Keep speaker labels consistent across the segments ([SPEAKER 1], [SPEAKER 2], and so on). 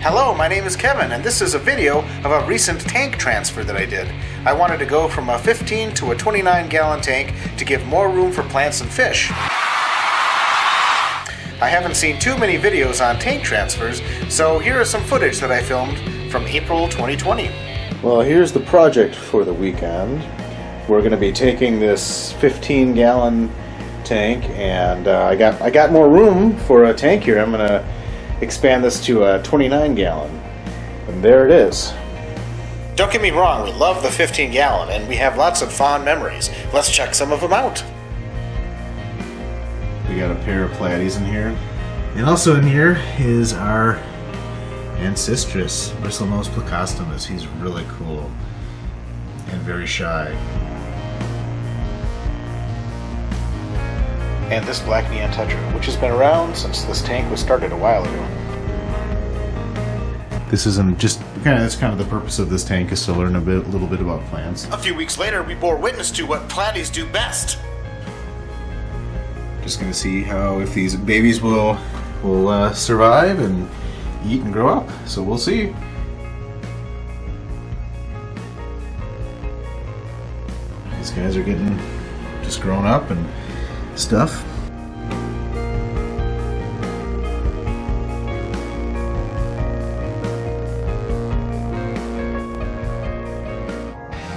[SPEAKER 1] Hello, my name is Kevin, and this is a video of a recent tank transfer that I did. I wanted to go from a 15 to a 29-gallon tank to give more room for plants and fish. I haven't seen too many videos on tank transfers, so here is some footage that I filmed from April 2020.
[SPEAKER 2] Well, here's the project for the weekend. We're going to be taking this 15-gallon tank, and I got more room for a tank here. I'm going to expand this to a 29-gallon, and there it is.
[SPEAKER 1] Don't get me wrong, we love the 15-gallon, and we have lots of fond memories. Let's check some of them out.
[SPEAKER 2] We got a pair of platies in here, and also in here is our ancestress, Bristlenose plecostomus. He's really cool and very shy.
[SPEAKER 1] And this black neon tetra, which has been around since this tank was started a while ago.
[SPEAKER 2] This isn't just that's kind of the purpose of this tank, is to learn a little bit about plants.
[SPEAKER 1] A few weeks later, we bore witness to what platies do best.
[SPEAKER 2] Just gonna see how, if these babies will survive and eat and grow up. So we'll see. These guys are getting just grown up and stuff.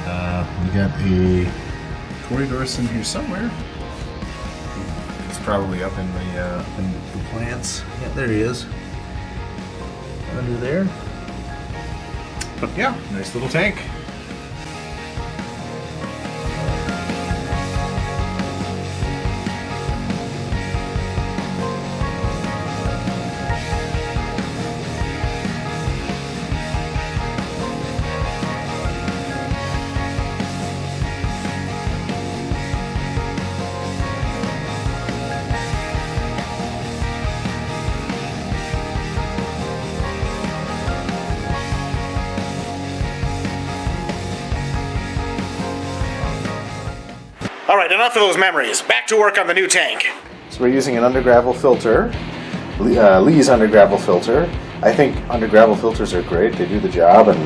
[SPEAKER 2] And we got a Corydoras in here somewhere. He's probably up in the plants. Yeah, there he is. Under there. But yeah, nice little tank.
[SPEAKER 1] Alright, enough of those memories. Back to work on the new tank.
[SPEAKER 2] So we're using an undergravel filter, Lee's undergravel filter. I think undergravel filters are great. They do the job, and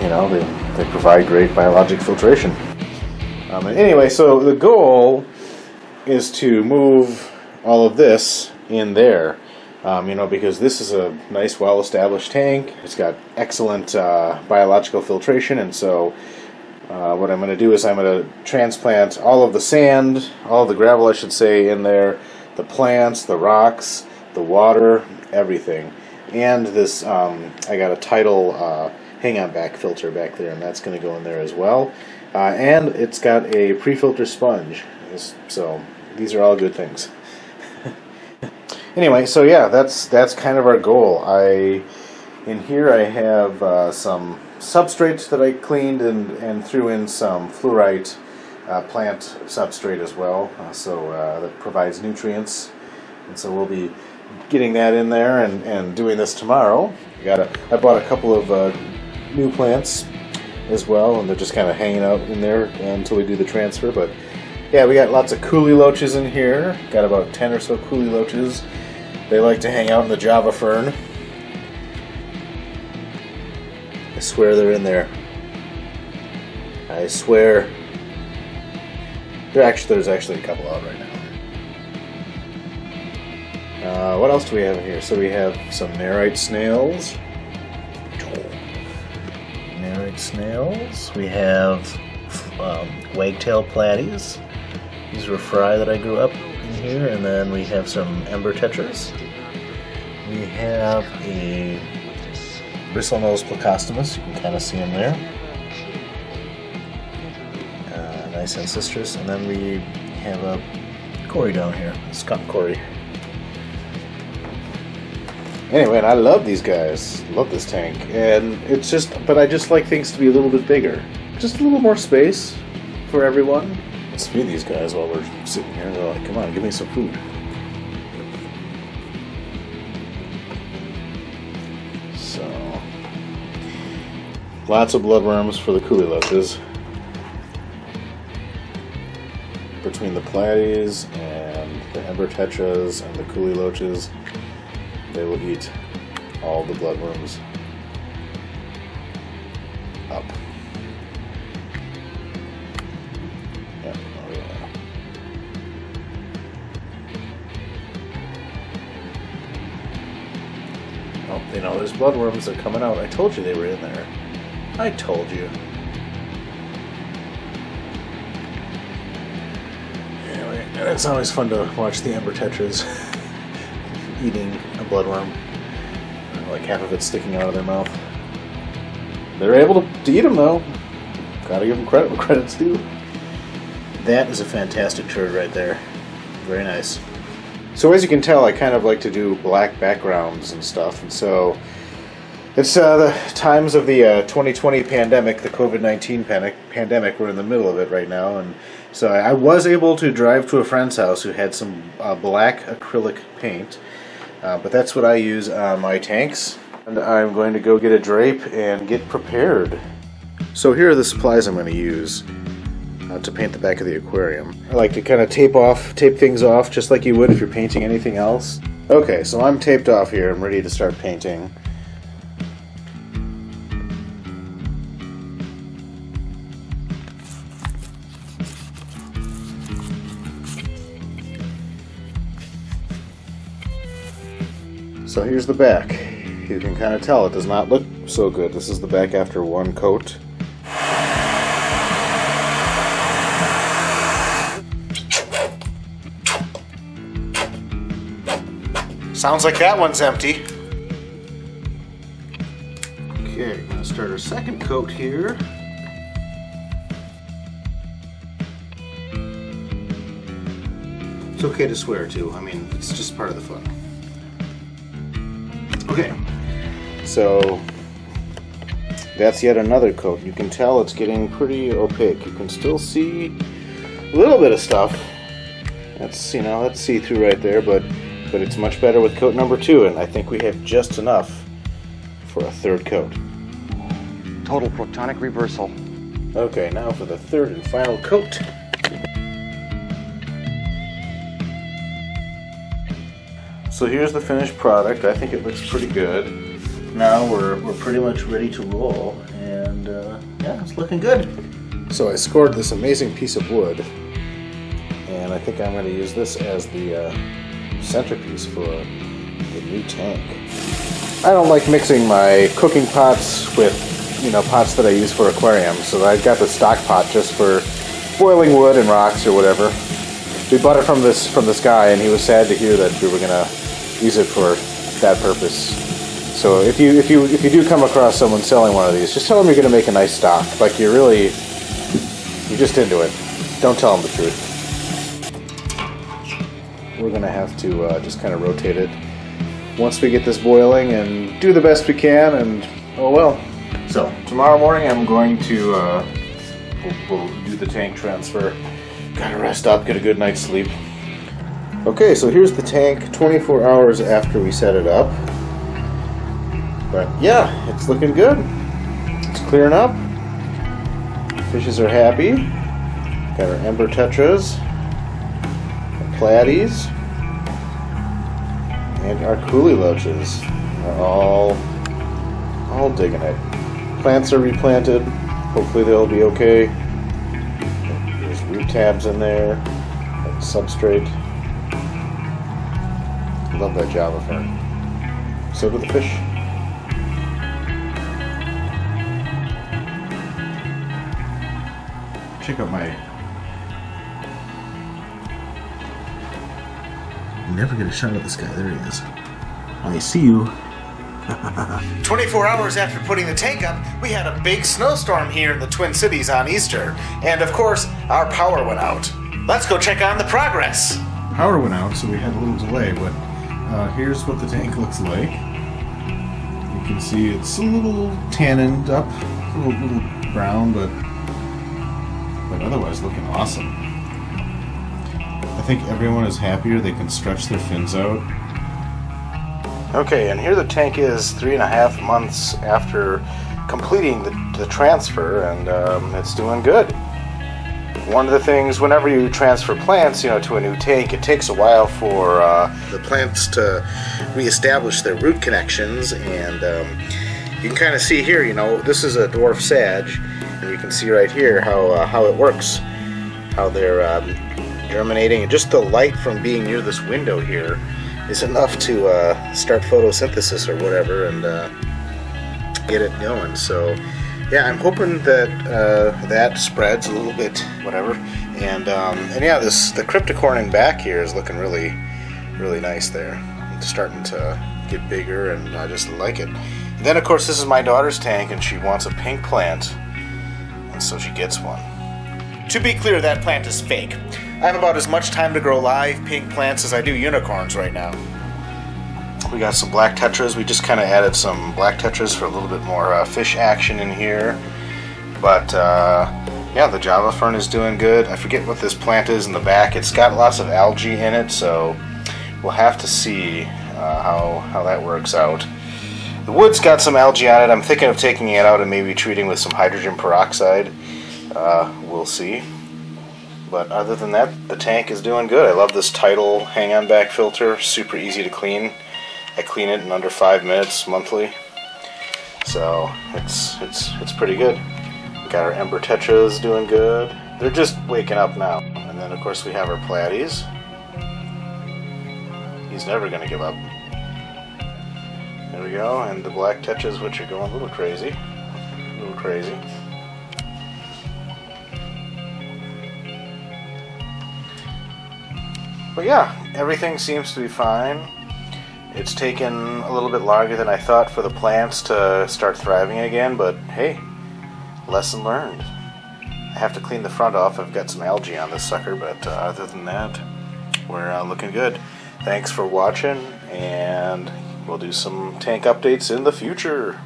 [SPEAKER 2] you know, they provide great biologic filtration. And anyway, so the goal is to move all of this in there. You know, because this is a nice, well-established tank. It's got excellent biological filtration, and so what I'm going to do is I'm going to transplant all of the sand, all of the gravel, I should say, in there, the plants, the rocks, the water, everything. And this, I got a tidal hang-on back filter back there, and that's going to go in there as well. And it's got a pre-filter sponge. So these are all good things. Anyway, so yeah, that's kind of our goal. In here I have some substrate that I cleaned and threw in some fluorite plant substrate as well, so that provides nutrients, and so we'll be getting that in there and doing this tomorrow. I bought a couple of new plants as well, and they're just kind of hanging out in there until we do the transfer. But yeah, we got lots of coolie loaches in here. Got about 10 or so coolie loaches. They like to hang out in the Java fern. I swear they're in there. I swear. There's actually a couple out right now. What else do we have in here? So we have some narite snails. Narite snails. We have wagtail platies. These were fry that I grew up in here. And then we have some ember tetras. We have a Bristlenose plecostomus, you can kind of see him there. Nice ancestress, and then we have a Cory down here, skunk Cory. Anyway, and I love these guys, love this tank, and but I just like things to be a little bit bigger. Just a little more space for everyone. Let's feed these guys while we're sitting here. They're like, come on, give me some food. Lots of bloodworms for the coolie loaches. Between the platies and the ember tetras and the coolie loaches, they will eat all the bloodworms up. Yeah, oh yeah. Oh, you know, there's bloodworms that are coming out. I told you they were in there. I told you. Anyway, and it's always fun to watch the ember tetras eating a bloodworm. Like half of it sticking out of their mouth. They're able to eat them though. Gotta give them credit where credit's due. That is a fantastic turd right there. Very nice. So as you can tell, I kind of like to do black backgrounds and stuff, and so it's the times of the 2020 pandemic, the COVID-19 pandemic. We're in the middle of it right now, and so I was able to drive to a friend's house who had some black acrylic paint, but that's what I use on my tanks. And I'm going to go get a drape and get prepared. So here are the supplies I'm going to use to paint the back of the aquarium. I like to kind of tape things off just like you would if you're painting anything else. Okay, so I'm taped off here. I'm ready to start painting. So here's the back. You can kind of tell it does not look so good. This is the back after one coat.
[SPEAKER 1] Sounds like that one's empty.
[SPEAKER 2] Okay, I'm going to start our second coat here. It's okay to swear too. I mean, it's just part of the fun. Okay, so that's yet another coat. You can tell it's getting pretty opaque. You can still see a little bit of stuff. That's, you know, that's see-through right there, but it's much better with coat number 2, and I think we have just enough for a third coat.
[SPEAKER 3] Total protonic reversal.
[SPEAKER 2] Okay, now for the third and final coat. So here's the finished product. I think it looks pretty good. Now we're pretty much ready to roll, and yeah, it's looking good. So I scored this amazing piece of wood, and I think I'm going to use this as the centerpiece for the new tank. I don't like mixing my cooking pots with, you know, pots that I use for aquarium, so I got the stock pot just for boiling wood and rocks or whatever. We bought it from this guy, and he was sad to hear that we were gonna use it for that purpose. So if you do come across someone selling one of these, just tell them you're gonna make a nice stock. Like you're just into it. Don't tell them the truth. We're gonna have to just kind of rotate it once we get this boiling and do the best we can, and oh well. So tomorrow morning I'm going to we'll do the tank transfer. Gotta rest up, get a good night's sleep. Okay, so here's the tank 24 hours after we set it up. But yeah, it's looking good. It's clearing up. Fishes are happy. Got our ember tetras, our platies, and our coolie loaches are all digging it. Plants are replanted. Hopefully they'll be okay. There's root tabs in there, and substrate. Love that Java fern. So do the fish. Check out my... Never get a shot at this guy. There he is. I see you.
[SPEAKER 1] 24 hours after putting the tank up, we had a big snowstorm here in the Twin Cities on Easter. And of course, our power went out. Let's go check on the progress.
[SPEAKER 2] Power went out, so we had a little delay, but here's what the tank looks like. You can see it's a little tanned up, a little brown, but otherwise looking awesome. I think everyone is happier. They can stretch their fins out. Okay, and here the tank is 3.5 months after completing the transfer, and it's doing good. one of the things, whenever you transfer plants, to a new tank, it takes a while for the plants to reestablish their root connections, and you can kind of see here, this is a dwarf sag, and you can see right here how it works, how they're germinating, and just the light from being near this window here is enough to start photosynthesis or whatever, and get it going. So yeah, I'm hoping that that spreads a little bit, whatever, and yeah, the cryptocorn back here is looking really, really nice there. It's starting to get bigger, and I just like it. And then of course this is my daughter's tank, and she wants a pink plant, and so she gets one.
[SPEAKER 1] To be clear, that plant is fake. I have about as much time to grow live pink plants as I do unicorns right now.
[SPEAKER 2] We got some black tetras. We just kind of added some black tetras for a little bit more fish action in here. But yeah, the Java fern is doing good. I forget what this plant is in the back. It's got lots of algae in it, so we'll have to see how that works out. The wood's got some algae on it. I'm thinking of taking it out and maybe treating with some hydrogen peroxide. We'll see. But other than that, the tank is doing good. I love this Tidal hang-on back filter. Super easy to clean. I clean it in under 5 minutes monthly. So it's pretty good. We got our Ember Tetras doing good. They're just waking up now. And then of course we have our Platies. He's never gonna give up. There we go, and the black Tetras, which are going a little crazy. But yeah, everything seems to be fine. It's taken a little bit longer than I thought for the plants to start thriving again, but hey, lesson learned. I have to clean the front off. I've got some algae on this sucker, but other than that, we're looking good. Thanks for watching, and we'll do some tank updates in the future.